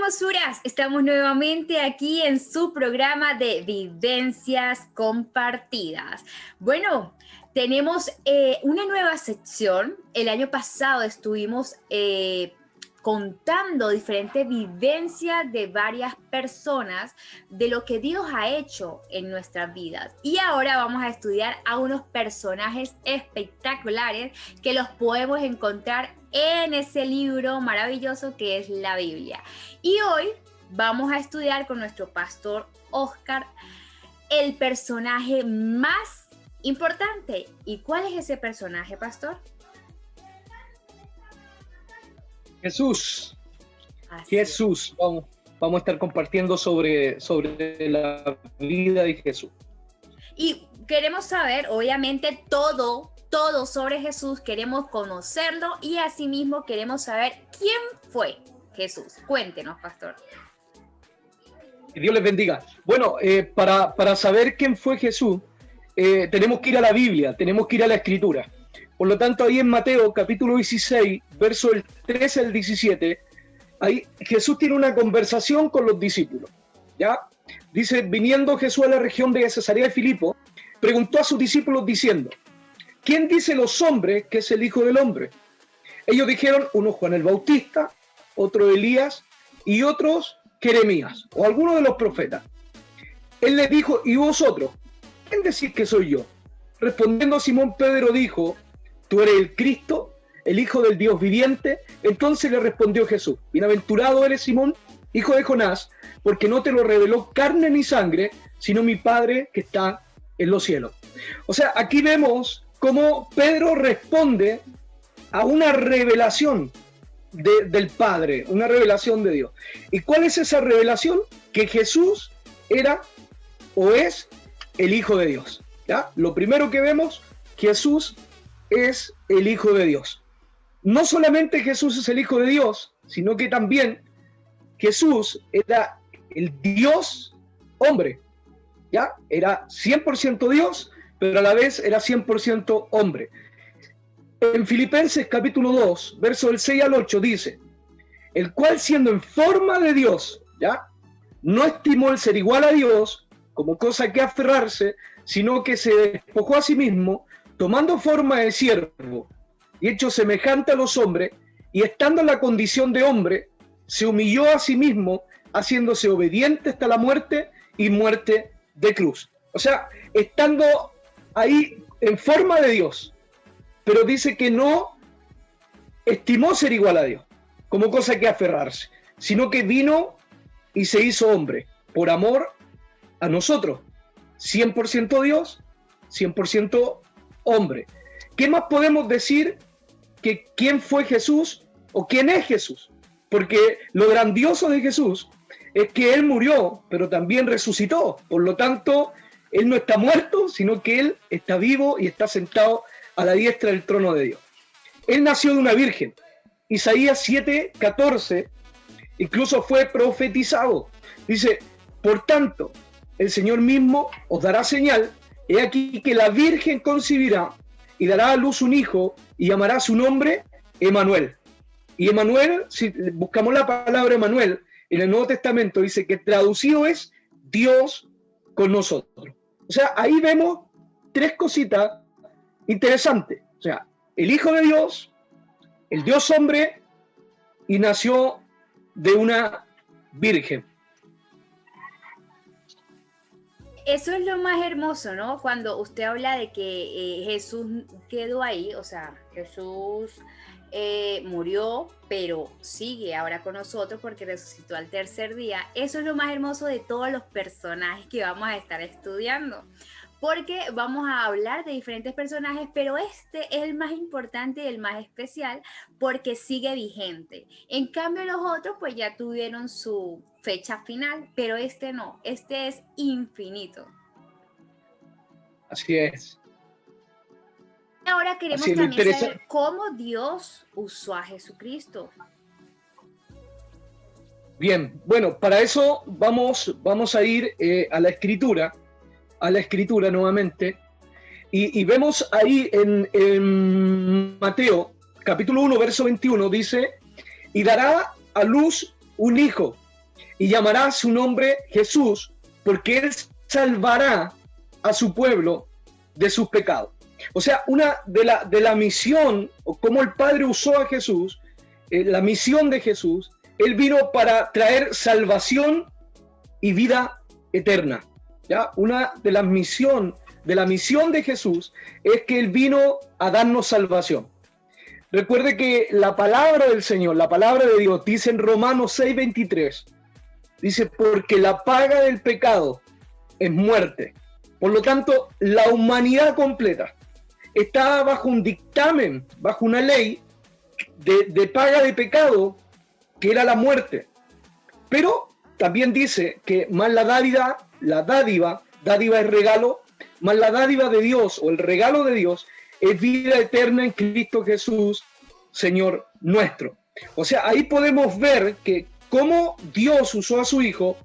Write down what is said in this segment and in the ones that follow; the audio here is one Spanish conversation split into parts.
hermosuras, estamos nuevamente aquí en su programa de Vivencias Compartidas. Bueno, tenemos una nueva sección. El año pasado estuvimos contando diferentes vivencias de varias personas de lo que Dios ha hecho en nuestras vidas. Y ahora vamos a estudiar a unos personajes espectaculares que los podemos encontrar en ese libro maravilloso que es la Biblia. Y hoy vamos a estudiar con nuestro pastor Oscar el personaje más importante. ¿Y cuál es ese personaje, pastor? Jesús. Así Jesús. Vamos a estar compartiendo sobre la vida de Jesús. Y queremos saber, obviamente, todo sobre Jesús, queremos conocerlo y asimismo queremos saber quién fue Jesús. Cuéntenos, pastor. Que Dios les bendiga. Bueno, para saber quién fue Jesús, tenemos que ir a la Biblia, tenemos que ir a la Escritura. Por lo tanto, ahí en Mateo, capítulo 16, verso del 13 al 17, ahí Jesús tiene una conversación con los discípulos, ¿ya? Dice, viniendo Jesús a la región de Cesarea de Filipo, preguntó a sus discípulos diciendo, ¿quién dice los hombres que es el Hijo del Hombre? Ellos dijeron, uno Juan el Bautista, otro Elías y otros Jeremías, o alguno de los profetas. Él les dijo, ¿y vosotros? ¿Quién decís que soy yo? Respondiendo Simón Pedro dijo, ¿tú eres el Cristo, el Hijo del Dios viviente? Entonces le respondió Jesús, bienaventurado eres Simón, hijo de Jonás, porque no te lo reveló carne ni sangre, sino mi Padre que está en los cielos. O sea, aquí vemos cómo Pedro responde a una revelación del Padre, una revelación de Dios. ¿Y cuál es esa revelación? Que Jesús era o es el Hijo de Dios. ¿Ya? Lo primero que vemos, Jesús es el Hijo de Dios. No solamente Jesús es el Hijo de Dios, sino que también Jesús era el Dios hombre. ¿Ya? Era 100% Dios, pero a la vez era 100% hombre. En Filipenses capítulo 2, verso del 6 al 8 dice, el cual siendo en forma de Dios, ¿ya? No estimó el ser igual a Dios como cosa que aferrarse, sino que se despojó a sí mismo, tomando forma de siervo y hecho semejante a los hombres, y estando en la condición de hombre, se humilló a sí mismo, haciéndose obediente hasta la muerte y muerte de cruz. O sea, estando ahí en forma de Dios, pero dice que no estimó ser igual a Dios, como cosa que aferrarse, sino que vino y se hizo hombre, por amor a nosotros, 100% Dios, 100% hombre. ¿Qué más podemos decir que quién fue Jesús o quién es Jesús? Porque lo grandioso de Jesús es que Él murió, pero también resucitó. Por lo tanto, Él no está muerto, sino que Él está vivo y está sentado a la diestra del trono de Dios. Él nació de una virgen. Isaías 7:14 incluso fue profetizado. Dice, por tanto, el Señor mismo os dará señal, he aquí que la virgen concebirá y dará a luz un hijo y llamará su nombre Emanuel. Y Emanuel, si buscamos la palabra Emanuel en el Nuevo Testamento, dice que traducido es Dios con nosotros. O sea, ahí vemos tres cositas interesantes. O sea, el Hijo de Dios, el Dios hombre, y nació de una virgen. Eso es lo más hermoso, ¿no? Cuando usted habla de que Jesús quedó ahí, o sea, Jesús murió, pero sigue ahora con nosotros porque resucitó al tercer día. Eso es lo más hermoso de todos los personajes que vamos a estar estudiando, porque vamos a hablar de diferentes personajes, pero este es el más importante y el más especial porque sigue vigente. En cambio, los otros pues ya tuvieron su fecha final, pero este no, este es infinito. Así es. Ahora queremos también saber cómo Dios usó a Jesucristo. Bien, bueno, para eso vamos a ir a la Escritura nuevamente, y vemos ahí en Mateo, capítulo 1, verso 21, dice, y dará a luz un hijo, y llamará su nombre Jesús, porque él salvará a su pueblo de sus pecados. O sea, una de la misión, o cómo el Padre usó a Jesús, la misión de Jesús, él vino para traer salvación y vida eterna. ¿Ya? Una de la misión de Jesús es que él vino a darnos salvación. Recuerde que la palabra del Señor, la palabra de Dios, dice en Romanos 6:23, dice, porque la paga del pecado es muerte. Por lo tanto, la humanidad completa estaba bajo un dictamen, bajo una ley de paga de pecado, que era la muerte. Pero también dice que más la dádiva es regalo, más la dádiva de Dios, o el regalo de Dios, es vida eterna en Cristo Jesús, Señor nuestro. O sea, ahí podemos ver que cómo Dios usó a su Hijo,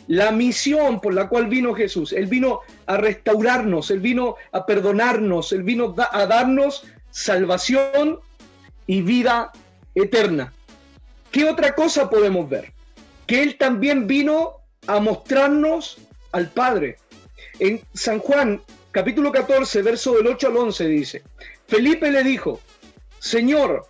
la misión por la cual vino Jesús. Él vino a restaurarnos, Él vino a perdonarnos, Él vino a darnos salvación y vida eterna. ¿Qué otra cosa podemos ver? Que Él también vino a mostrarnos al Padre. En San Juan, capítulo 14, verso del 8 al 11 dice, Felipe le dijo, Señor,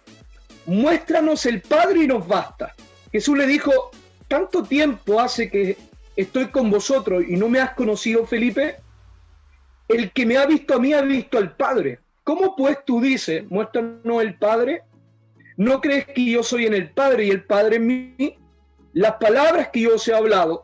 muéstranos el Padre y nos basta. Jesús le dijo, ¿tanto tiempo hace que estoy con vosotros y no me has conocido, Felipe? El que me ha visto a mí ha visto al Padre. ¿Cómo pues tú dices, muéstranos el Padre? ¿No crees que yo soy en el Padre y el Padre en mí? Las palabras que yo os he hablado,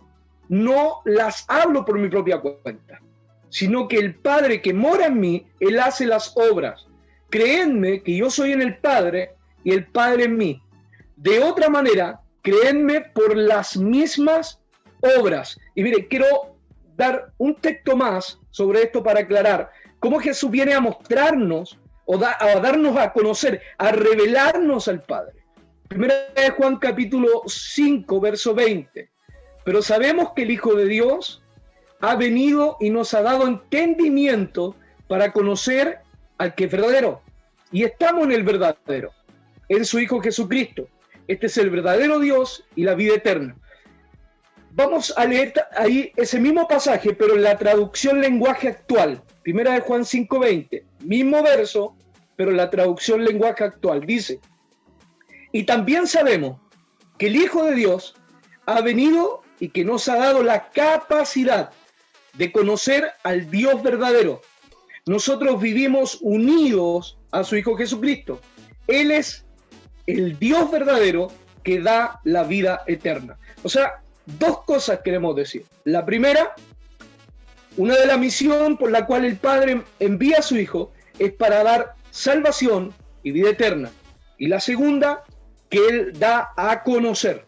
no las hablo por mi propia cuenta, sino que el Padre que mora en mí, Él hace las obras. Creedme que yo soy en el Padre y el Padre en mí. De otra manera, creedme por las mismas obras. Y mire, quiero dar un texto más sobre esto para aclarar cómo Jesús viene a mostrarnos a darnos a conocer, a revelarnos al Padre. Primera de Juan capítulo 5, verso 20. Pero sabemos que el Hijo de Dios ha venido y nos ha dado entendimiento para conocer al que es verdadero. Y estamos en el verdadero, en su Hijo Jesucristo. Este es el verdadero Dios y la vida eterna. Vamos a leer ahí ese mismo pasaje, pero en la traducción lenguaje actual. Primera de Juan 5:20, mismo verso, pero la traducción lenguaje actual dice, y también sabemos que el Hijo de Dios ha venido y que nos ha dado la capacidad de conocer al Dios verdadero. Nosotros vivimos unidos a su Hijo Jesucristo. Él es el Dios verdadero que da la vida eterna. O sea, dos cosas queremos decir. La primera, una de la misión por la cual el Padre envía a su Hijo es para dar salvación y vida eterna. Y la segunda, que Él da a conocer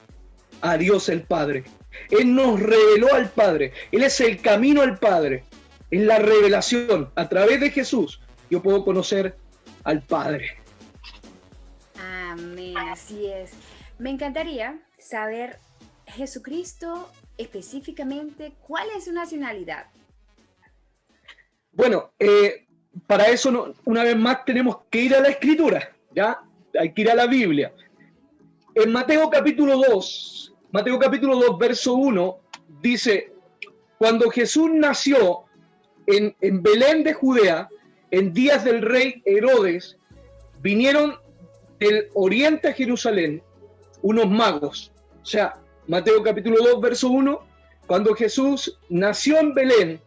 a Dios el Padre. Él nos reveló al Padre. Él es el camino al Padre. Es la revelación. A través de Jesús yo puedo conocer al Padre. Amén, así es. Me encantaría saber, Jesucristo, específicamente, ¿cuál es su nacionalidad? Bueno, para eso una vez más tenemos que ir a la Escritura, ¿ya? Hay que ir a la Biblia. En Mateo capítulo 2, verso 1, dice, cuando Jesús nació en Belén de Judea, en días del rey Herodes, vinieron del oriente a Jerusalén unos magos. O sea, Mateo capítulo 2, verso 1, cuando Jesús nació en Belén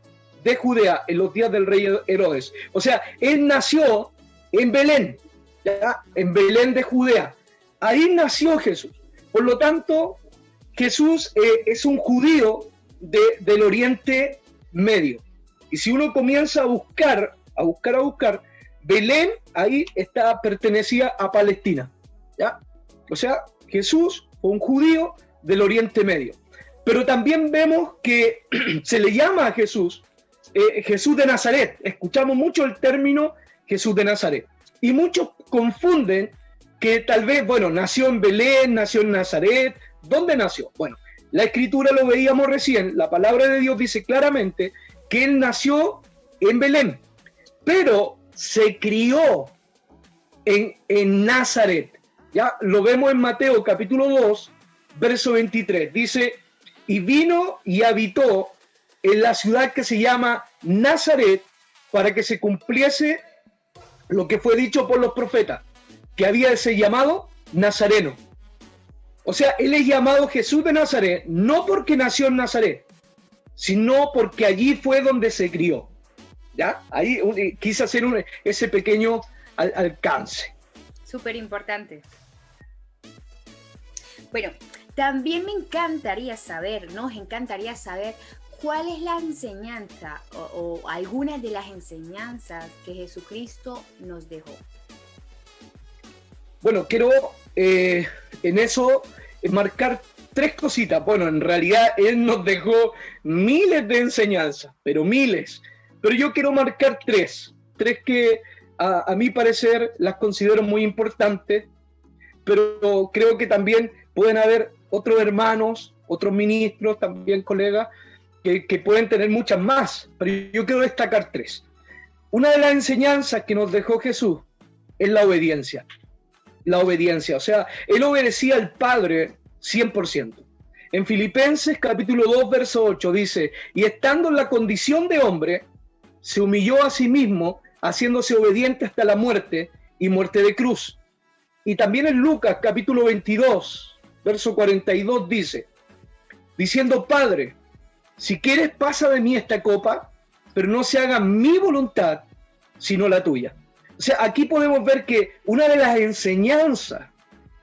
de Judea en los días del rey Herodes. O sea, Él nació en Belén, ¿ya? En Belén de Judea. Ahí nació Jesús. Por lo tanto, Jesús es un judío del Oriente Medio. Y si uno comienza a buscar, Belén ahí pertenecía a Palestina, ¿ya? O sea, Jesús fue un judío del Oriente Medio. Pero también vemos que se le llama a Jesús Jesús de Nazaret. Escuchamos mucho el término Jesús de Nazaret. Y muchos confunden que tal vez, bueno, nació en Belén, nació en Nazaret. ¿Dónde nació? Bueno, la Escritura lo veíamos recién. La palabra de Dios dice claramente que Él nació en Belén, pero se crió en Nazaret. Ya lo vemos en Mateo capítulo 2, verso 23. Dice, y vino y habitó en la ciudad que se llama Nazaret para que se cumpliese lo que fue dicho por los profetas, que había de ser llamado Nazareno. O sea, él es llamado Jesús de Nazaret, no porque nació en Nazaret, sino porque allí fue donde se crió. ¿Ya? Ahí quise hacer ese pequeño alcance. Súper importante. Bueno, también nos encantaría saber cuál es la enseñanza o algunas de las enseñanzas que Jesucristo nos dejó. Bueno, quiero en eso marcar tres cositas. Bueno, en realidad Él nos dejó miles de enseñanzas, pero miles. Pero yo quiero marcar tres que a mi parecer las considero muy importantes, pero creo que también pueden haber otros hermanos, otros ministros, también colegas, que pueden tener muchas más, pero yo quiero destacar tres. Una de las enseñanzas que nos dejó Jesús es la obediencia. La obediencia, o sea, Él obedecía al Padre 100%. En Filipenses capítulo 2, verso 8 dice, y estando en la condición de hombre, se humilló a sí mismo, haciéndose obediente hasta la muerte y muerte de cruz. Y también en Lucas capítulo 22, verso 42 dice, diciendo, Padre, si quieres pasa de mí esta copa, pero no se haga mi voluntad, sino la tuya. O sea, aquí podemos ver que una de las enseñanzas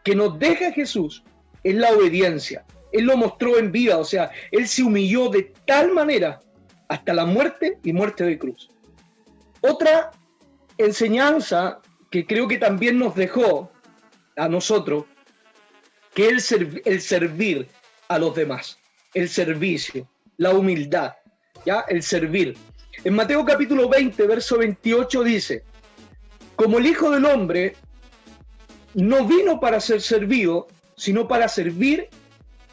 que nos deja Jesús es la obediencia. Él lo mostró en vida, o sea, Él se humilló de tal manera hasta la muerte y muerte de cruz. Otra enseñanza que creo que también nos dejó a nosotros, que es el servir a los demás, el servicio, la humildad, ¿ya? El servir. En Mateo capítulo 20, verso 28 dice, como el Hijo del Hombre no vino para ser servido, sino para servir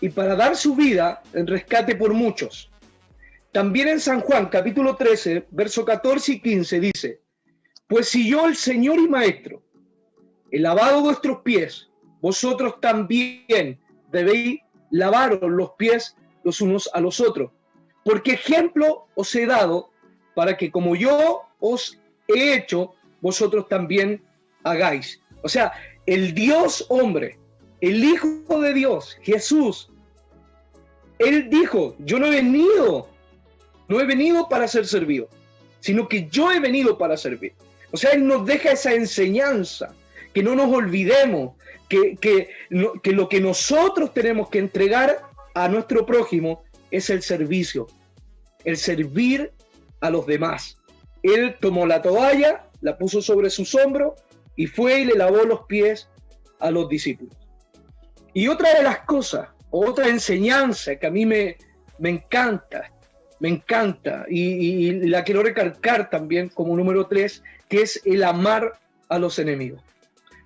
y para dar su vida en rescate por muchos. También en San Juan capítulo 13, verso 14 y 15 dice, pues si yo, el Señor y Maestro, he lavado vuestros pies, vosotros también debéis lavaros los pies los unos a los otros, porque ejemplo os he dado para que como yo os he hecho, vosotros también hagáis. O sea, el Dios hombre, el Hijo de Dios, Jesús, Él dijo, yo no he venido para ser servido, sino que yo he venido para servir. O sea, Él nos deja esa enseñanza, que no nos olvidemos, que lo que nosotros tenemos que entregar a nuestro prójimo es el servicio, el servir a los demás. Él tomó la toalla, la puso sobre sus hombros y fue y le lavó los pies a los discípulos. Y otra de las cosas, otra enseñanza que a mí me encanta y la quiero recalcar también como número 3, que es el amar a los enemigos.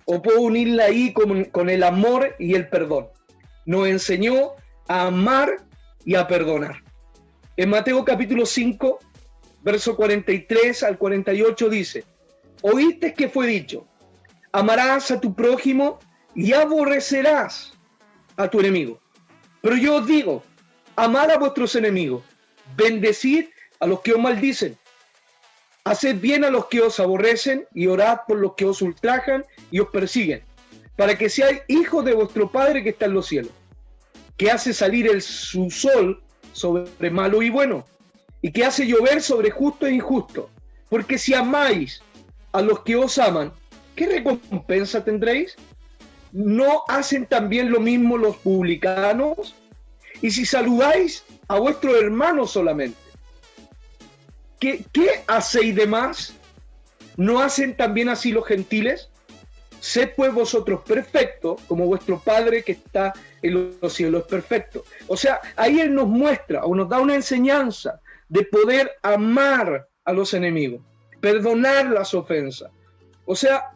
O puedo unirla ahí con el amor y el perdón. Nos enseñó a amar y a perdonar. En Mateo capítulo 5, verso 43 al 48 dice, oíste que fue dicho, amarás a tu prójimo y aborrecerás a tu enemigo. Pero yo os digo, amad a vuestros enemigos, bendecid a los que os maldicen, haced bien a los que os aborrecen y orad por los que os ultrajan y os persiguen, para que seáis hijos de vuestro Padre que está en los cielos, que hace salir su sol sobre malo y bueno, y que hace llover sobre justo e injusto. Porque si amáis a los que os aman, ¿qué recompensa tendréis? ¿No hacen también lo mismo los publicanos? Y si saludáis a vuestro hermano solamente, ¿qué hacéis de más? ¿No hacen también así los gentiles? Sed pues vosotros perfectos, como vuestro Padre que está en los cielos es perfecto. O sea, ahí Él nos muestra o nos da una enseñanza de poder amar a los enemigos, perdonar las ofensas. O sea,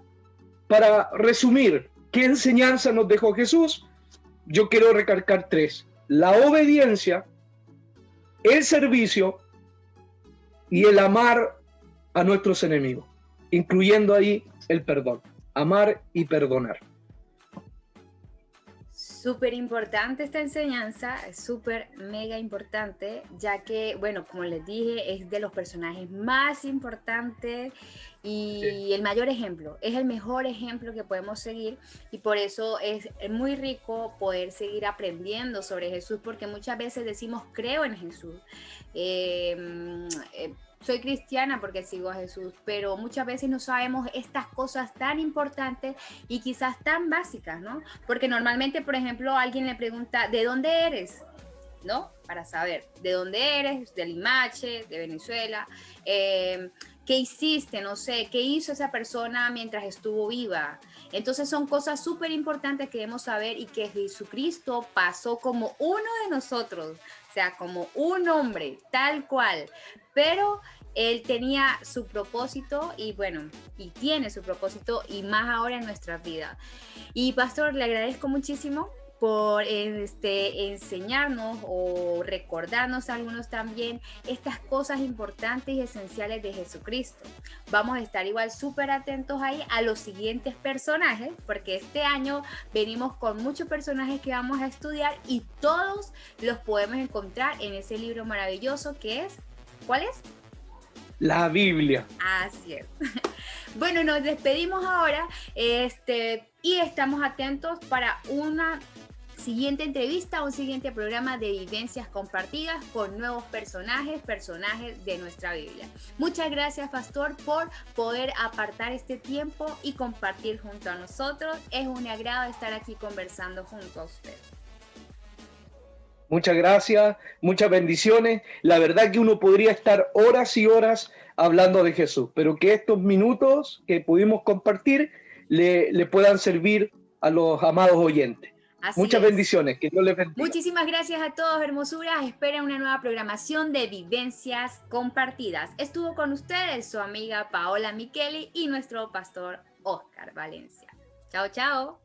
para resumir, ¿qué enseñanza nos dejó Jesús? Yo quiero recalcar 3. La obediencia, el servicio y el amar a nuestros enemigos, incluyendo ahí el perdón. Amar y perdonar. Súper importante esta enseñanza, es súper mega importante, ya que, bueno, como les dije, es de los personajes más importantes Sí. y el mayor ejemplo, es el mejor ejemplo que podemos seguir y por eso es muy rico poder seguir aprendiendo sobre Jesús, porque muchas veces decimos creo en Jesús. Soy cristiana porque sigo a Jesús, pero muchas veces no sabemos estas cosas tan importantes y quizás tan básicas, ¿no? Porque normalmente, por ejemplo, alguien le pregunta, ¿de dónde eres? ¿No? Para saber, ¿de dónde eres? De Limache, de Venezuela. ¿Qué hiciste? No sé, ¿qué hizo esa persona mientras estuvo viva? Entonces son cosas súper importantes que debemos saber y que Jesucristo pasó como uno de nosotros, o sea, como un hombre, tal cual. Pero él tenía su propósito y bueno, y tiene su propósito y más ahora en nuestras vidas. Y pastor, le agradezco muchísimo por enseñarnos o recordarnos a algunos también estas cosas importantes y esenciales de Jesucristo. Vamos a estar igual súper atentos ahí a los siguientes personajes, porque este año venimos con muchos personajes que vamos a estudiar y todos los podemos encontrar en ese libro maravilloso que es, ¿cuál es? La Biblia. Así es. Bueno, nos despedimos ahora y estamos atentos para una siguiente entrevista, un siguiente programa de vivencias compartidas con nuevos personajes de nuestra Biblia. Muchas gracias, Pastor, por poder apartar este tiempo y compartir junto a nosotros. Es un agrado estar aquí conversando junto a usted. Muchas gracias, muchas bendiciones. La verdad que uno podría estar horas y horas hablando de Jesús, pero que estos minutos que pudimos compartir le puedan servir a los amados oyentes. Así Muchas es. bendiciones, que Dios les bendiga. Muchísimas gracias a todos, hermosuras. Esperen una nueva programación de vivencias compartidas. Estuvo con ustedes su amiga Paola Micheli y nuestro pastor Oscar Valencia. Chao, chao.